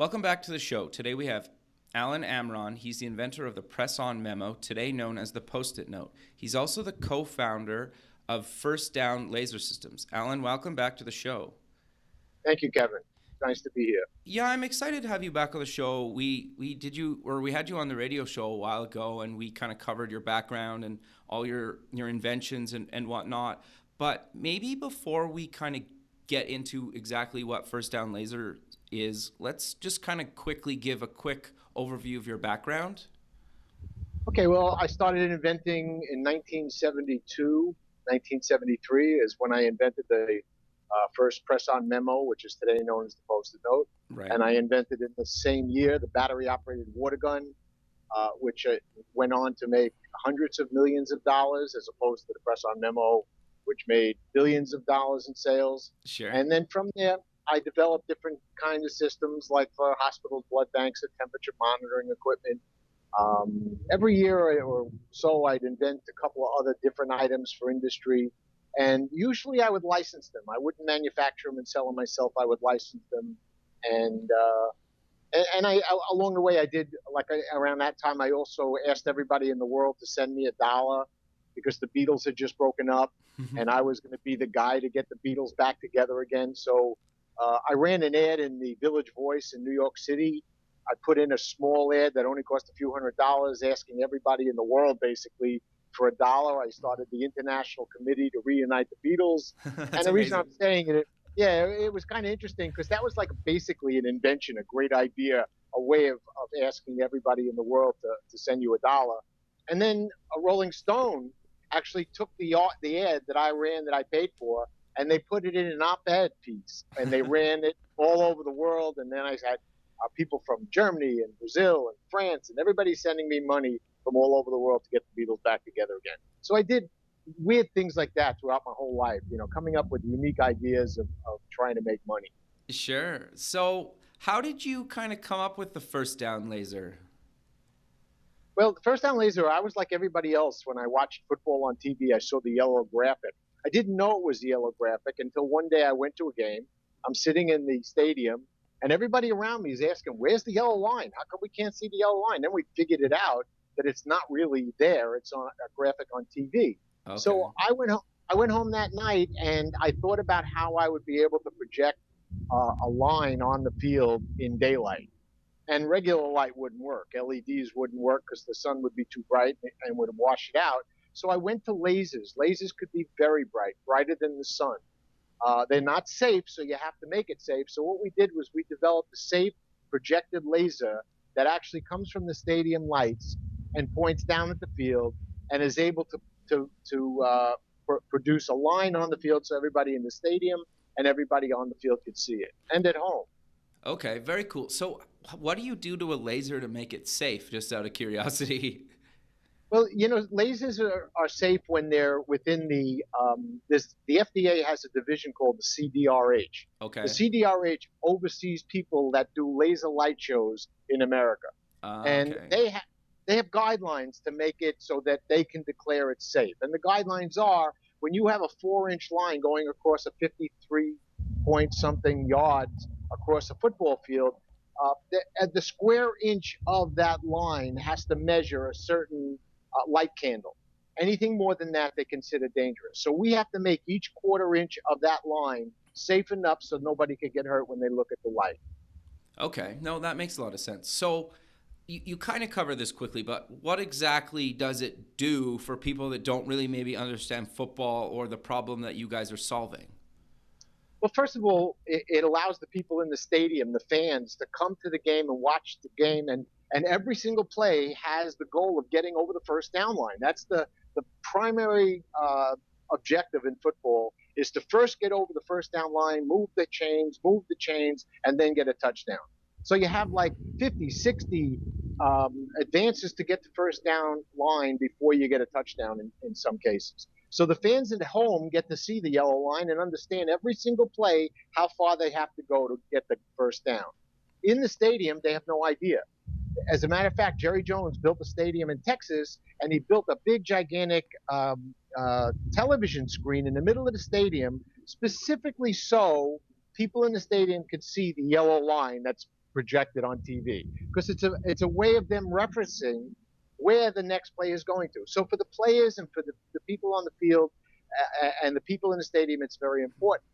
Welcome back to the show. Today we have Alan Amron. He's the inventor of the press-on Memo, today known as the Post-it Note. He's also the co-founder of First Down Laser Systems. Alan, welcome back to the show. Thank you, Kevin. Nice to be here. Yeah, I'm excited to have you back on the show. We had you on the radio show a while ago, and we kind of covered your background and all your inventions and whatnot. But maybe before we kind of get into exactly what First Down Laser is, let's just kind of quickly give a quick overview of your background. Okay, well, I started inventing in 1972. 1973 is when I invented the first press-on Memo, which is today known as the Post-it Note. Right. And I invented in the same year the battery-operated water gun, which went on to make hundreds of millions of dollars, as opposed to the press-on Memo, which made billions of dollars in sales. Sure. And then from there, I developed different kinds of systems, like for hospitals, blood banks, and temperature monitoring equipment. Every year or so, I'd invent a couple of other different items for industry. And usually I would license them. I wouldn't manufacture them and sell them myself. I would license them. And I along the way, I did, around that time, I also asked everybody in the world to send me $1 because the Beatles had just broken up. And I was going to be the guy to get the Beatles back together again. So I ran an ad in the Village Voice in New York City. I put in a small ad that only cost a few $100s, asking everybody in the world basically for $1. I started the International Committee to Reunite the Beatles. And the reason I'm saying it, it was kind of interesting because that was like basically an invention, a great idea, a way of asking everybody in the world to send you $1. And then a Rolling Stone actually took the ad that I ran that I paid for, and they put it in an op-ed piece, and they ran it all over the world. And then I had people from Germany and Brazil and France, and everybody sending me money from all over the world to get the Beatles back together again. So I did weird things like that throughout my whole life, coming up with unique ideas of trying to make money. Sure. So how did you kind of come up with the First Down Laser? Well, the First Down Laser, I was like everybody else. When I watched football on TV, I saw the yellow graphic. I didn't know it was the yellow graphic until one day I went to a game. I'm sitting in the stadium, and everybody around me is asking, where's the yellow line? How come we can't see the yellow line? Then we figured it out that it's not really there. It's on a graphic on TV. Okay. So I went home that night, and I thought about how I would be able to project a line on the field in daylight. And regular light wouldn't work. LEDs wouldn't work because the sun would be too bright and would wash it out. So I went to lasers. Lasers could be very bright, brighter than the sun. They're not safe, so you have to make it safe. So what we did was we developed a safe projected laser that actually comes from the stadium lights and points down at the field and is able to produce a line on the field so everybody in the stadium and everybody on the field could see it, and at home. Okay, very cool. So what do you do to a laser to make it safe, just out of curiosity? Well, lasers are safe when they're within the FDA has a division called the CDRH. Okay. The CDRH oversees people that do laser light shows in America. And okay. they have guidelines to make it so that they can declare it safe. And the guidelines are when you have a 4-inch line going across a 53-point-something yards across a football field, the square inch of that line has to measure a certain light candle. Anything more than that, they consider dangerous. So we have to make each 1/4 inch of that line safe enough so nobody can get hurt when they look at the light. Okay. No, that makes a lot of sense. So you kind of cover this quickly, but what exactly does it do for people that don't really maybe understand football or the problem that you guys are solving? Well, first of all, it allows the people in the stadium, the fans, to come to the game and watch the game. And every single play has the goal of getting over the first down line. That's the primary objective in football, is to first get over the first down line, move the chains, and then get a touchdown. So you have like 50, 60 advances to get the first down line before you get a touchdown in some cases. So the fans at home get to see the yellow line and understand every single play how far they have to go to get the first down. In the stadium, they have no idea. As a matter of fact, Jerry Jones built a stadium in Texas, and he built a big, gigantic television screen in the middle of the stadium, specifically so people in the stadium could see the yellow line that's projected on TV, because it's a way of them referencing where the next play is going to. So for the players and for the people on the field and the people in the stadium, it's very important.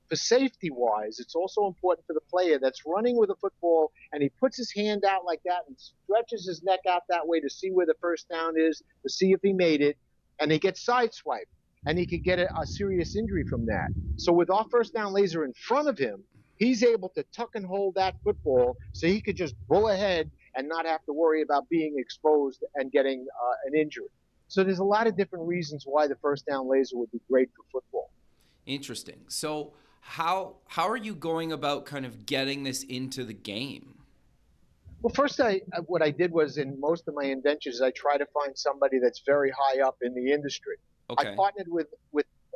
For safety wise, it's also important for the player that's running with a football and he puts his hand out like that and stretches his neck out that way to see where the first down is, to see if he made it, and he gets sideswiped and he could get a serious injury from that. So with our first down laser in front of him, he's able to tuck and hold that football so he could just bull ahead and not have to worry about being exposed and getting an injury. So there's a lot of different reasons why the first down laser would be great for football. Interesting. So how are you going about kind of getting this into the game? Well, first, what I did was in most of my inventions, I try to find somebody that's very high up in the industry. Okay. I partnered with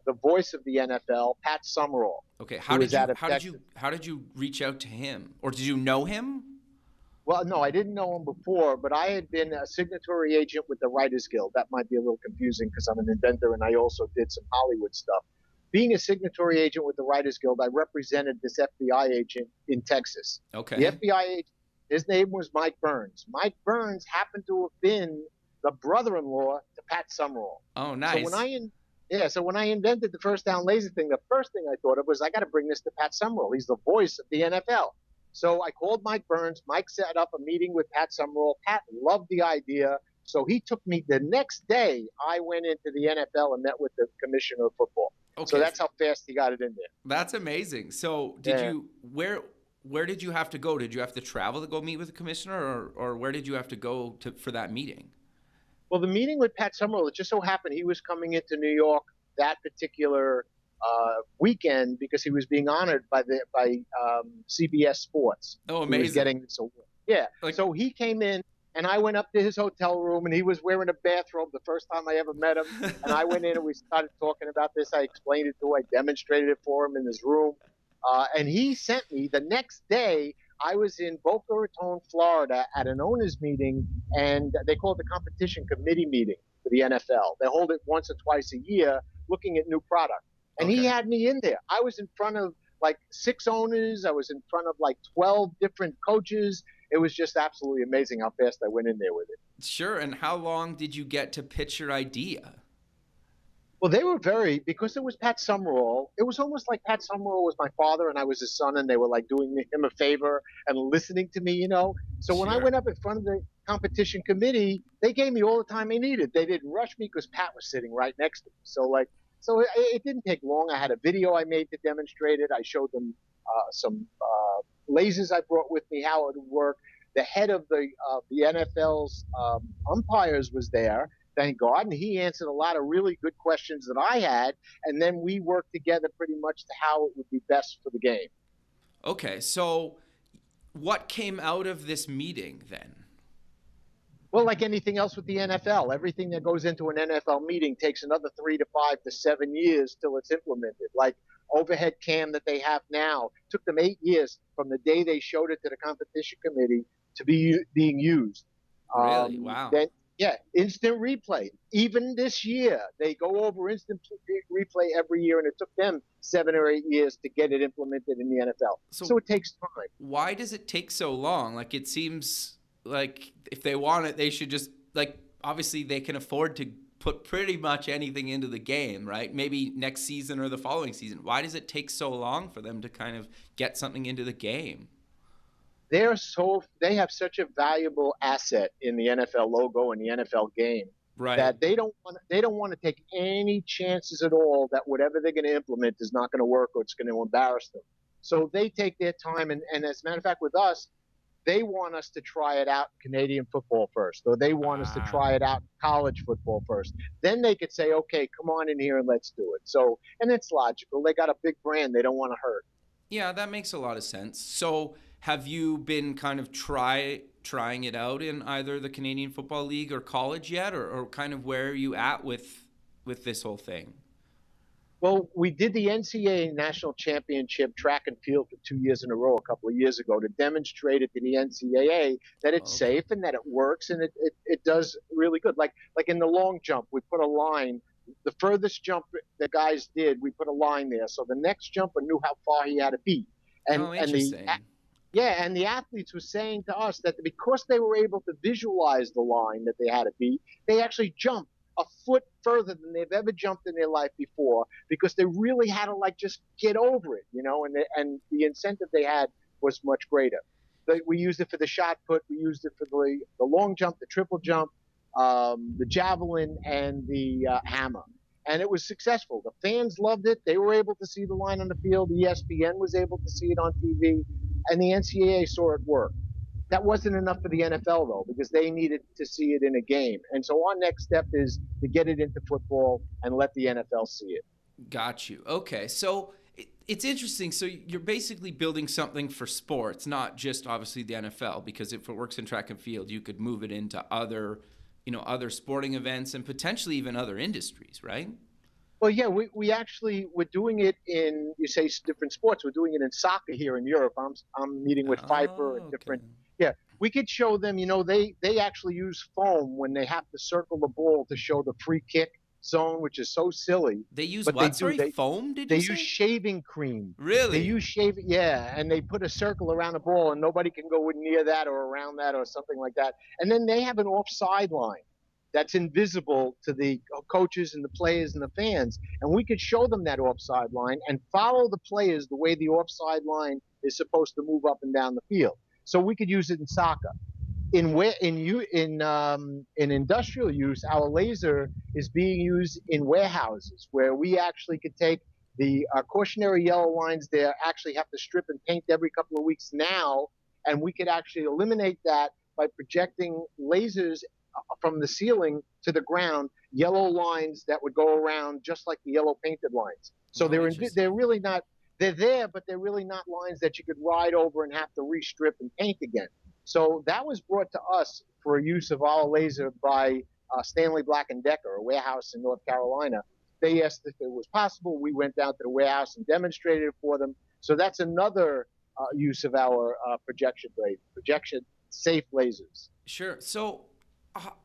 the voice of the NFL, Pat Summerall. Okay. How did you reach out to him, or did you know him? Well, no, I didn't know him before, but I had been a signatory agent with the Writers Guild. That might be a little confusing because I'm an inventor and I also did some Hollywood stuff. Being a signatory agent with the Writers Guild, I represented this FBI agent in Texas. Okay. The FBI agent, his name was Mike Burns. Mike Burns happened to have been the brother-in-law to Pat Summerall. Oh, nice. So when I invented the first down laser thing, the first thing I thought of was I got to bring this to Pat Summerall. He's the voice of the NFL. So I called Mike Burns. Mike set up a meeting with Pat Summerall. Pat loved the idea. So he took me the next day. I went into the NFL and met with the commissioner of football. Okay. So that's how fast he got it in there. That's amazing. So where did you have to go? Did you have to travel to go meet with the commissioner, or where did you have to go for that meeting? Well, the meeting with Pat Summerall, it just so happened he was coming into New York that particular weekend because he was being honored by CBS Sports. Oh, amazing! He was getting this award. Yeah. So he came in, and I went up to his hotel room, and he was wearing a bathrobe the first time I ever met him. And I went in, and we started talking about this. I explained it to him. I demonstrated it for him in his room. And he sent me the next day. I was in Boca Raton, Florida, at an owners meeting, and they call it the competition committee meeting for the NFL. They hold it once or twice a year, looking at new product. And He had me in there. I was in front of like 6 owners. I was in front of like 12 different coaches. It was just absolutely amazing how fast I went in there with it. Sure. And how long did you get to pitch your idea? Well, they were because it was Pat Summerall, it was almost like Pat Summerall was my father and I was his son, and they were like doing him a favor and listening to me, you know. So when I went up in front of the competition committee, they gave me all the time they needed. They didn't rush me because Pat was sitting right next to me. So it didn't take long. I had a video I made to demonstrate it. I showed them some lasers I brought with me, how it would work. The head of the NFL's umpires was there. Thank God. And he answered a lot of really good questions that I had. And then we worked together pretty much to how it would be best for the game. Okay. So what came out of this meeting then? Well, like anything else with the NFL, everything that goes into an NFL meeting takes another 3 to 5 to 7 years till it's implemented. Like overhead cam that they have now took them 8 years from the day they showed it to the competition committee to being used. Really? Wow. Yeah, instant replay. Even this year, they go over instant replay every year, and it took them 7 or 8 years to get it implemented in the NFL. So it takes time. Why does it take so long? Like, it seems like if they want it, they should just, like, obviously they can afford to put pretty much anything into the game, right? Maybe next season or the following season. Why does it take so long for them to kind of get something into the game? They have such a valuable asset in the NFL logo and the NFL game, right, that they don't want to take any chances at all that whatever they're going to implement is not going to work or it's going to embarrass them. So they take their time, and as a matter of fact, with us, they want us to try it out in Canadian football first, or they want us to try it out in college football first. Then they could say, okay, come on in here and let's do it. So, and it's logical. They got a big brand. They don't want to hurt. Yeah, that makes a lot of sense. So have you been kind of trying it out in either the Canadian Football League or college yet, or kind of where are you at with this whole thing? Well, we did the NCAA National Championship track and field for 2 years in a row a couple of years ago to demonstrate it to the NCAA that it's safe and that it works and it does really good. Like in the long jump, we put a line. The furthest jump the guys did, we put a line there. So the next jumper knew how far he had to be. And interesting. Yeah, and the athletes were saying to us that because they were able to visualize the line that they had to beat, they actually jumped a foot further than they've ever jumped in their life before because they really had to like just get over it, and the incentive they had was much greater. We used it for the shot put, we used it for the long jump, the triple jump, the javelin, and the hammer. And it was successful. The fans loved it. They were able to see the line on the field. ESPN was able to see it on TV, and the NCAA saw it work. That wasn't enough for the NFL, though, because they needed to see it in a game. And so our next step is to get it into football and let the NFL see it. Got you. Okay. So it's interesting. So you're basically building something for sports, not just obviously the NFL, because if it works in track and field, you could move it into other sporting events and potentially even other industries, right? Well, yeah, we're doing it in, you say, different sports. We're doing it in soccer here in Europe. I'm meeting with Pfeiffer and Oh, okay. different. Yeah, we could show them. They actually use foam when they have to circle the ball to show the free kick zone, which is so silly. They use But they what? do. Sorry, They foam, did they you use say? shaving cream. They Really? use shaving, yeah, and they put a circle around the ball, and nobody can go near that or around that or something like that. And then they have an offside line that's invisible to the coaches and the players and the fans. And we could show them that offside line and follow the players the way the offside line is supposed to move up and down the field. So we could use it in soccer. In industrial use, our laser is being used in warehouses where we actually could take the cautionary yellow lines there, actually have to strip and paint every couple of weeks now, and we could actually eliminate that by projecting lasers from the ceiling to the ground, yellow lines that would go around just like the yellow painted lines. So Oh, they're interesting. really not, they're there, but they're really not lines that you could ride over and have to restrip and paint again. So that was brought to us for use of our laser by Stanley Black and Decker, a warehouse in North Carolina. They asked if it was possible. We went down to the warehouse and demonstrated it for them. So that's another use of our projection safe lasers. Sure. So,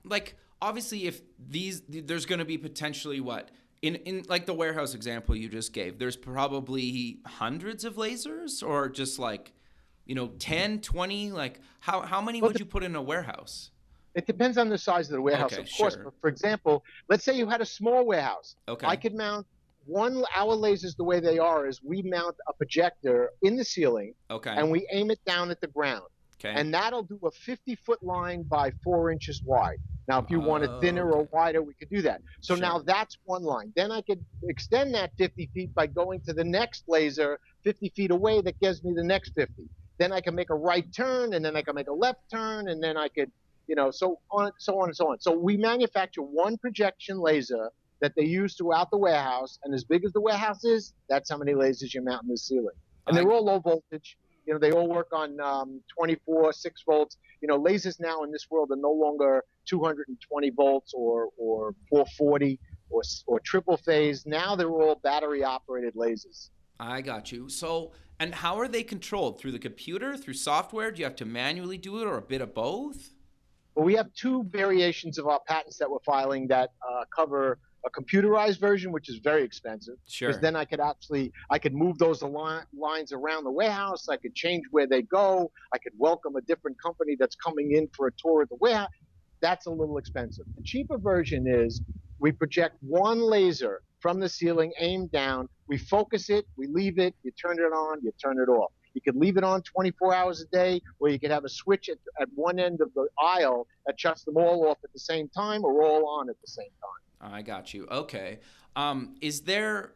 like, obviously, if there's going to be potentially what in like the warehouse example you just gave, there's probably hundreds of lasers, or just like, 10, 20. Like, how many Well, would you put in a warehouse? it depends on the size of the warehouse, Okay, of course. sure. But for example, let's say you had a small warehouse. I Okay, could mount our lasers the way they are is we mount a projector in the ceiling okay, and we aim it down at the ground. okay. And that'll do a 50-foot line by 4 inches wide. Now, if you want it thinner Okay, or wider, we could do that. So now sure. that's one line. Then I could extend that 50 feet by going to the next laser 50 feet away that gives me the next 50. Then I can make a right turn, and then I can make a left turn, and then I could, so on, so on, and so on. So we manufacture one projection laser that they use throughout the warehouse, and as big as the warehouse is, that's how many lasers you mount in the ceiling. And I they're all low voltage. They all work on 24, 6 volts. Lasers now in this world are no longer 220 volts or 440 or triple phase. Now they're all battery operated lasers. I got you. So, and how are they controlled? Through the computer, through software? Do you have to manually do it, or a bit of both? But we have two variations of our patents that we're filing that cover a computerized version, which is very expensive, because Sure. then I could move those lines around the warehouse. I could change where they go. I could welcome a different company that's coming in for a tour of the warehouse. That's a little expensive. The cheaper version is we project one laser from the ceiling, aimed down. We focus it, we leave it, you turn it on, you turn it off. You could leave it on 24 hours a day, or you could have a switch at one end of the aisle that shuts them all off at the same time or all on at the same time. I got you. Okay. Is there,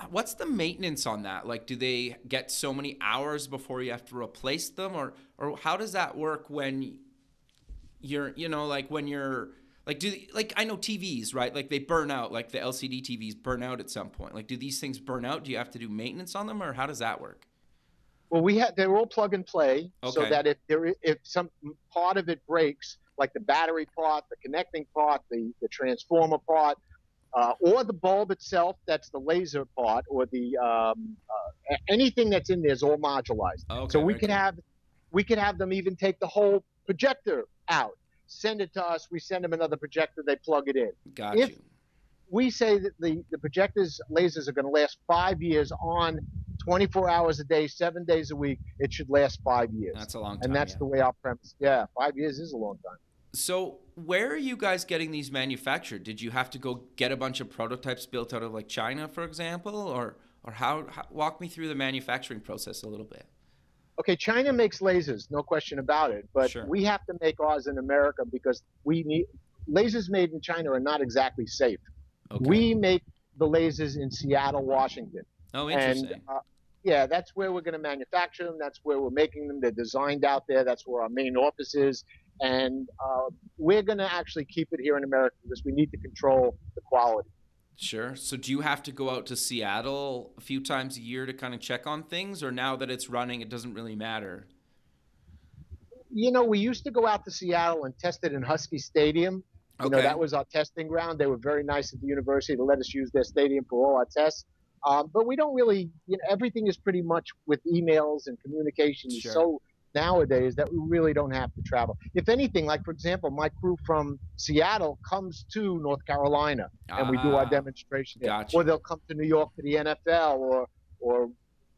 what's the maintenance on that? Like, do they get so many hours before you have to replace them, or how does that work when you're, like when you're, like, like, I know TVs, right? Like, they burn out, like the LCD TVs burn out at some point. Like, do these things burn out? Do you have to do maintenance on them, or how does that work? Well, they're all plug and play, so Okay. that if some part of it breaks, like the battery part, the connecting part, the transformer part, or the bulb itself, that's the laser part, or the anything that's in there is all modularized. So Okay. Very cool. we could have them even take the whole projector out, send it to us, we send them another projector, they plug it in. Got If you. we say that the projectors lasers are going to last 5 years on 24 hours a day, 7 days a week. It should last 5 years. That's a long And time, that's yeah. the way our premise. Yeah, 5 years is a long time. So where are you guys getting these manufactured? Did you have to go get a bunch of prototypes built out of like China, for example, or how walk me through the manufacturing process a little bit? Okay, China makes lasers, no question about it, but Sure. we have to make ours in America because we need lasers made in China are not exactly safe. Okay. We make the lasers in Seattle, Washington, Oh, and interesting. yeah, that's where we're going to manufacture them. That's where we're making them. They're designed out there. That's where our main office is, and we're going to actually keep it here in America because we need to control the quality. Sure. So do you have to go out to Seattle a few times a year to kind of check on things, or now that it's running, it doesn't really matter? You know, we used to go out to Seattle and test it in Husky Stadium. You know, Okay. that was our testing ground. They were very nice at the university to let us use their stadium for all our tests. But we don't really, you know, everything is pretty much with emails and communication is Sure. so nowadays that we really don't have to travel. If anything, like for example, my crew from Seattle comes to North Carolina and we do our Ah, demonstration there. gotcha. Or they'll come to New York for the NFL or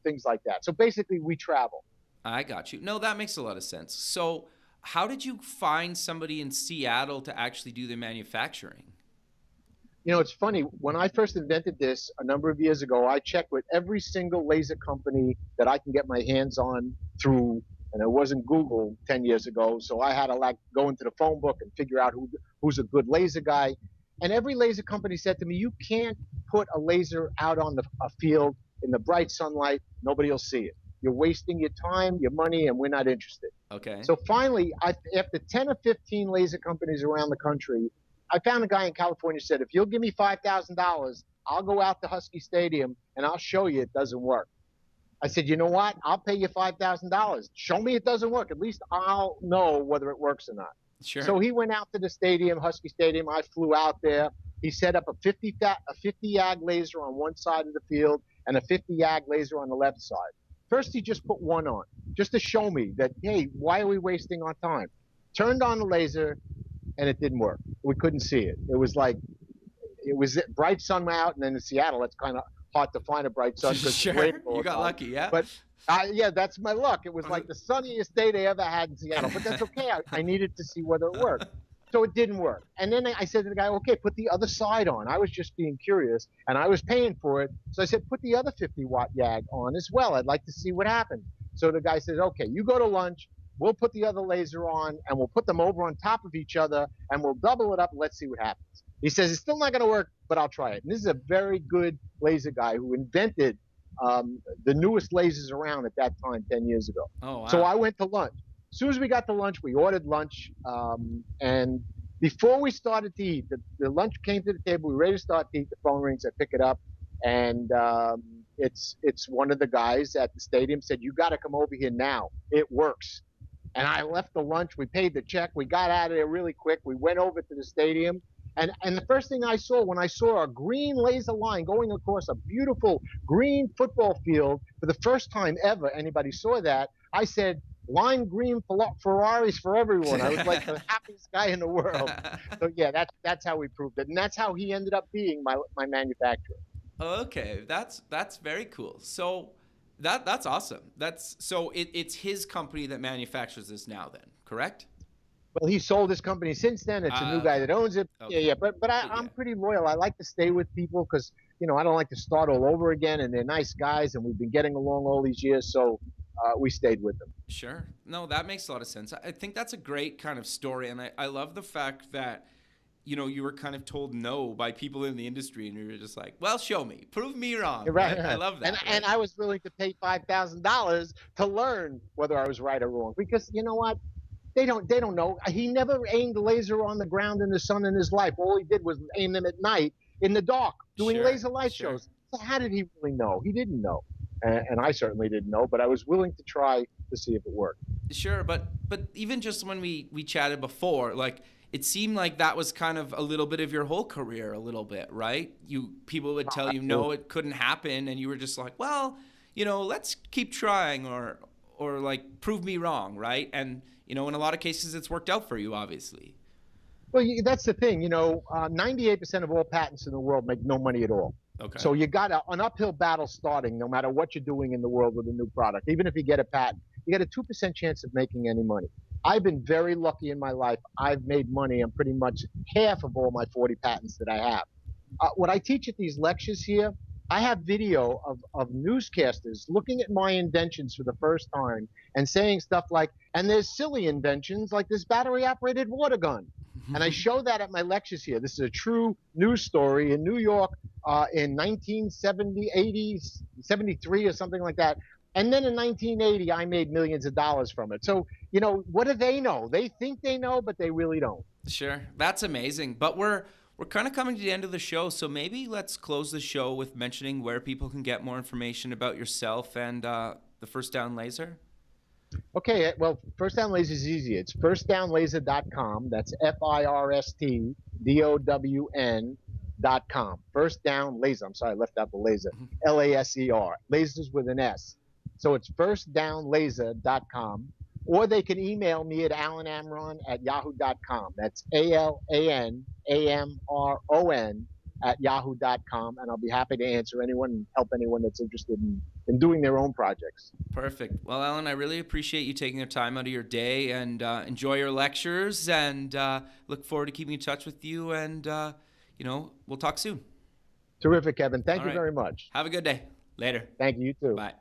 things like that. So basically we travel. I got you. No, that makes a lot of sense. So how did you find somebody in Seattle to actually do the manufacturing? You know, it's funny. When I first invented this a number of years ago, I checked with every single laser company that I can get my hands on through, and it wasn't Google 10 years ago. So I had to like go into the phone book and figure out who's a good laser guy. And every laser company said to me, you can't put a laser out on a field in the bright sunlight. Nobody will see it. You're wasting your time, your money, and we're not interested. Okay. So finally, after 10 or 15 laser companies around the country, I found a guy in California who said, if you'll give me $5,000, I'll go out to Husky Stadium and I'll show you it doesn't work. I said, you know what? I'll pay you $5,000. Show me it doesn't work. At least I'll know whether it works or not. Sure. So he went out to the stadium, Husky Stadium. I flew out there. He set up a 50 YAG laser on one side of the field and a 50 YAG laser on the left side. First, he just put one on, just to show me that, hey, why are we wasting our time? Turned on the laser, and it didn't work. We couldn't see it. It was bright sun out, and then in Seattle, it's kind of hard to find a bright sun because Sure. You got lucky, yeah. But yeah, that's my luck. It was like the sunniest day they ever had in Seattle. But that's okay. I needed to see whether it worked. So it didn't work. And then I said to the guy, okay, put the other side on. I was just being curious, and I was paying for it. So I said, put the other 50-watt YAG on as well. I'd like to see what happened. So the guy says, okay, you go to lunch. We'll put the other laser on, and we'll put them over on top of each other, and we'll double it up, and let's see what happens. He says, it's still not going to work, but I'll try it. And this is a very good laser guy who invented the newest lasers around at that time 10 years ago. Oh, wow. So I went to lunch. As soon as we got to lunch, we ordered lunch. And before we started to eat, the lunch came to the table. We were ready to start to eat. The phone rings. I pick it up. And it's one of the guys at the stadium said, you got to come over here now. It works. And I left the lunch. We paid the check. We got out of there really quick. We went over to the stadium. And the first thing I saw when I saw a green laser line going across a beautiful green football field for the first time ever, anybody saw that, I said, lime green Ferraris for everyone. I was like the happiest guy in the world. So yeah, that's how we proved it. And that's how he ended up being my manufacturer. Okay, that's very cool. So that's awesome. It's his company that manufactures this now then, correct? Well, he sold his company since then. It's a new guy that owns it. Okay. Yeah. But I'm pretty loyal. I like to stay with people because, you know, I don't like to start all over again. And they're nice guys, and we've been getting along all these years. So we stayed with them. Sure. No, that makes a lot of sense. I think that's a great kind of story. And I love the fact that, you know, you were kind of told no by people in the industry, and you were just like, well, show me. Prove me wrong. Right. I love that. And I was willing to pay $5,000 to learn whether I was right or wrong. Because you know what? They don't know. He never aimed a laser on the ground in the sun in his life. All he did was aim them at night in the dark doing laser light shows. So how did he really know? He didn't know. And I certainly didn't know, but I was willing to try to see if it worked. Sure, but even just when we chatted before, like it seemed like that was kind of a little bit of your whole career, a little bit, right? People would tell you no, it couldn't happen, and you were just like, well, you know, let's keep trying, or like prove me wrong, right? And you know, in a lot of cases, it's worked out for you, obviously. Well, that's the thing. You know, 98% of all patents in the world make no money at all. Okay. So you got an uphill battle starting no matter what you're doing in the world with a new product. Even if you get a patent, you got a 2% chance of making any money. I've been very lucky in my life. I've made money on pretty much half of all my 40 patents that I have. What I teach at these lectures here, I have video of newscasters looking at my inventions for the first time and saying stuff like, and there's silly inventions like this battery operated water gun. And I show that at my lectures here. This is a true news story in New York in 1970, 80, 73 or something like that. And then in 1980, I made millions of dollars from it. So, what do they know? They think they know, but they really don't. Sure. That's amazing. But we're kind of coming to the end of the show, so maybe let's close the show with mentioning where people can get more information about yourself and the First Down Laser. Okay, well, First Down Laser is easy. It's firstdownlaser.com. That's FIRSTDOWN.com. First Down Laser. I'm sorry, I left out the laser. LASER. Lasers with an S. So it's firstdownlaser.com. Or they can email me at alanamron@yahoo.com. That's ALANAMRON@yahoo.com. And I'll be happy to answer anyone and help anyone that's interested in doing their own projects. Perfect. Well, Alan, I really appreciate you taking the time out of your day, and enjoy your lectures, and look forward to keeping in touch with you, and we'll talk soon. Terrific, Kevin. Thank you very much. Have a good day. Later. Thank you, you too. Bye.